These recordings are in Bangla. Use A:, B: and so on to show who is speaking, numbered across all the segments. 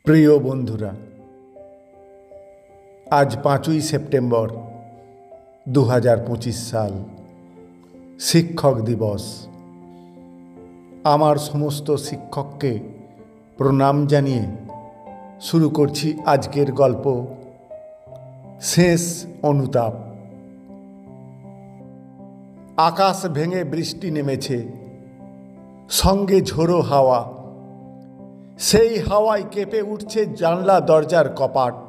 A: প্রিয় বন্ধুরা, আজ 5ই সেপ্টেম্বর 2025 সাল, শিক্ষক দিবস। আমার সমস্ত শিক্ষককে প্রণাম জানিয়ে শুরু করছি আজকের গল্প, শেষ অনুতাপ। আকাশ ভেঙে বৃষ্টি নেমেছে, সঙ্গে ঝোড়ো হাওয়া। সেই হাওয়ায় কেঁপে উঠছে জানলা দরজার কপাট।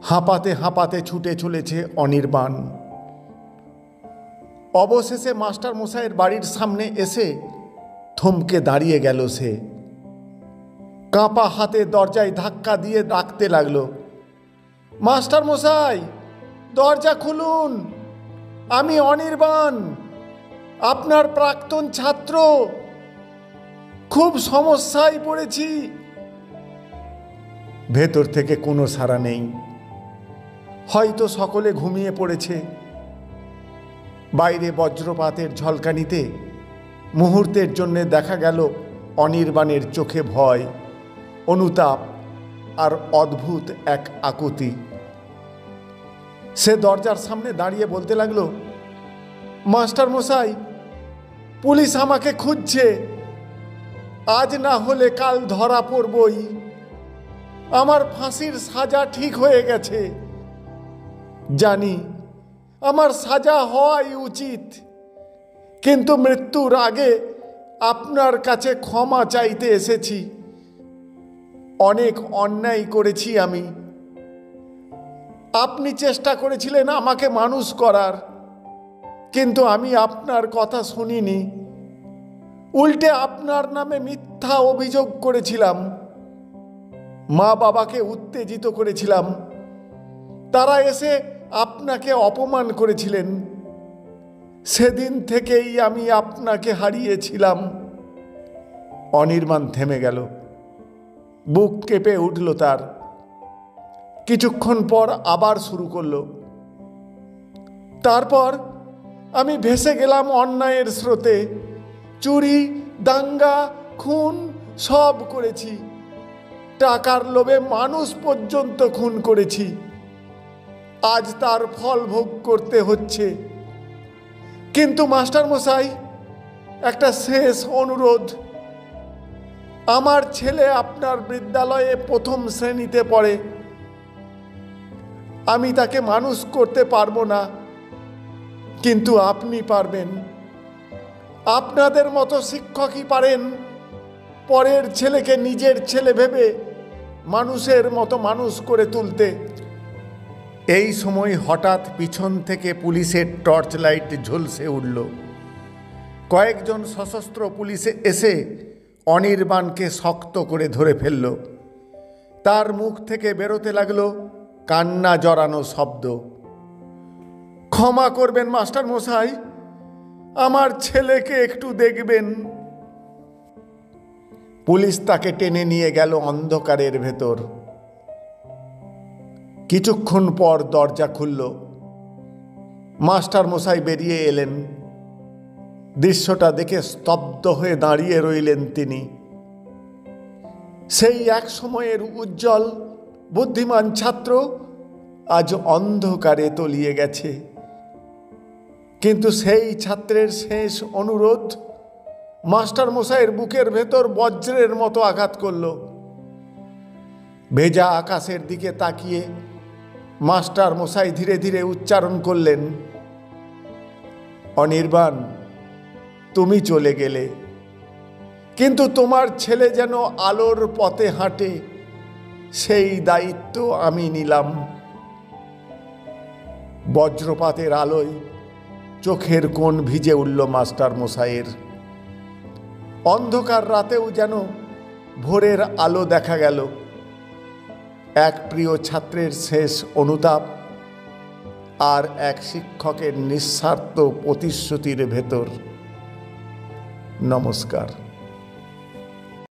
A: হাঁপাতে হাঁপাতে ছুটে চলেছে অনির্বাণ। অবশেষে মাস্টার মশাইয়ের বাড়ির সামনে এসে থমকে দাঁড়িয়ে গেল সে। কাঁপা হাতে দরজায় ধাক্কা দিয়ে ডাকতে লাগলো, মাস্টার মশাই, দরজা খুলুন, আমি অনির্বাণ, আপনার প্রাক্তন ছাত্র। খুব সমস্যায় পড়েছি। ভেতর থেকে কোনো সাড়া নেই, হয়তো সকলে ঘুমিয়ে পড়েছে। বাইরে বজ্রপাতের ঝলকানিতে মুহূর্তের জন্য দেখা গেল অনির্বাণের চোখে ভয়, অনুতাপ আর অদ্ভুত এক আকুতি। সে দরজার সামনে দাঁড়িয়ে বলতে লাগলো, মাস্টার মশাই, পুলিশ আমাকে খুঁজছে। আজ না হলে কাল ধরা পড়বই। আমার ফাঁসির সাজা ঠিক হয়ে গেছে। জানি আমার সাজা হওয়াই উচিত, কিন্তু মৃত্যুর আগে আপনার কাছে ক্ষমা চাইতে এসেছি। অনেক অন্যায় করেছি আমি। আপনি চেষ্টা করেছিলেন আমাকে মানুষ করার, কিন্তু আমি আপনার কথা শুনিনি। উল্টে আপনার নামে মিথ্যা অভিযোগ করেছিলাম। মা বাবাকে উত্তেজিত করেছিলাম। তারা এসে আপনাকে অপমান করেছিলেন। সেদিন থেকেই আমি আপনাকে হারিয়েছিলাম। অনির্বাণ থেমে গেল, বুক কেঁপে উঠল তার। কিছুক্ষণ পর আবার শুরু করল, তারপর আমি ভেসে গেলাম অন্যায়ের স্রোতে। চুরি, দাঙ্গা, খুন সব করেছি। টাকার লোভে মানুষ পর্যন্ত খুন করেছি। আজ তার ফল ভোগ করতে হচ্ছে। কিন্তু মাস্টার মশাই, একটা শেষ অনুরোধ। আমার ছেলে আপনার বিদ্যালয়ে প্রথম শ্রেণীতে পড়ে। আমি তাকে মানুষ করতে পারবো না, কিন্তু আপনি পারবেন। আপনাদের মতো শিক্ষকই পারেন পরের ছেলেকে নিজের ছেলে ভেবে মানুষের মতো মানুষ করে তুলতে। এই সময় হঠাৎ পিছন থেকে পুলিশের টর্চ লাইট ঝলসে উঠল। কয়েকজন সশস্ত্র পুলিশ এসে অনির্বাণকে শক্ত করে ধরে ফেলল। তার মুখ থেকে বেরোতে লাগলো কান্না জড়ানো শব্দ, ক্ষমা করবেন মাস্টার মশাই, আমার ছেলেকে একটু দেখবেন। পুলিশ তাকে টেনে নিয়ে গেল অন্ধকারের ভেতর। কিছুক্ষণ পর দরজা খুলল। মাস্টার মশাই বেরিয়ে এলেন। দৃশ্যটা দেখে স্তব্ধ হয়ে দাঁড়িয়ে রইলেন তিনি। সেই এক সময়ের উজ্জ্বল বুদ্ধিমান ছাত্র আজ অন্ধকারে তলিয়ে গেছে। কিন্তু সেই ছাত্রের শেষ অনুরোধ মাস্টার মশাইয়ের বুকের ভেতর বজ্রের মতো আঘাত করল। ভেজা আকাশের দিকে তাকিয়ে মাস্টার মশাই ধীরে ধীরে উচ্চারণ করলেন, অনির্বাণ, তুমি চলে গেলে, কিন্তু তোমার ছেলে যেন আলোর পথে হাঁটে, সেই দায়িত্ব আমি নিলাম। বজ্রপাতের আলোয় চোখের কোণ ভিজে উঠল মাস্টার মশাইয়ের। অন্ধকার রাতেও যেন ভোরের আলো দেখা গেল। এক প্রিয় ছাত্রের শেষ অনুতাপ আর এক শিক্ষকের নিঃস্বার্থ প্রতিশ্রুতির ভেতর। নমস্কার।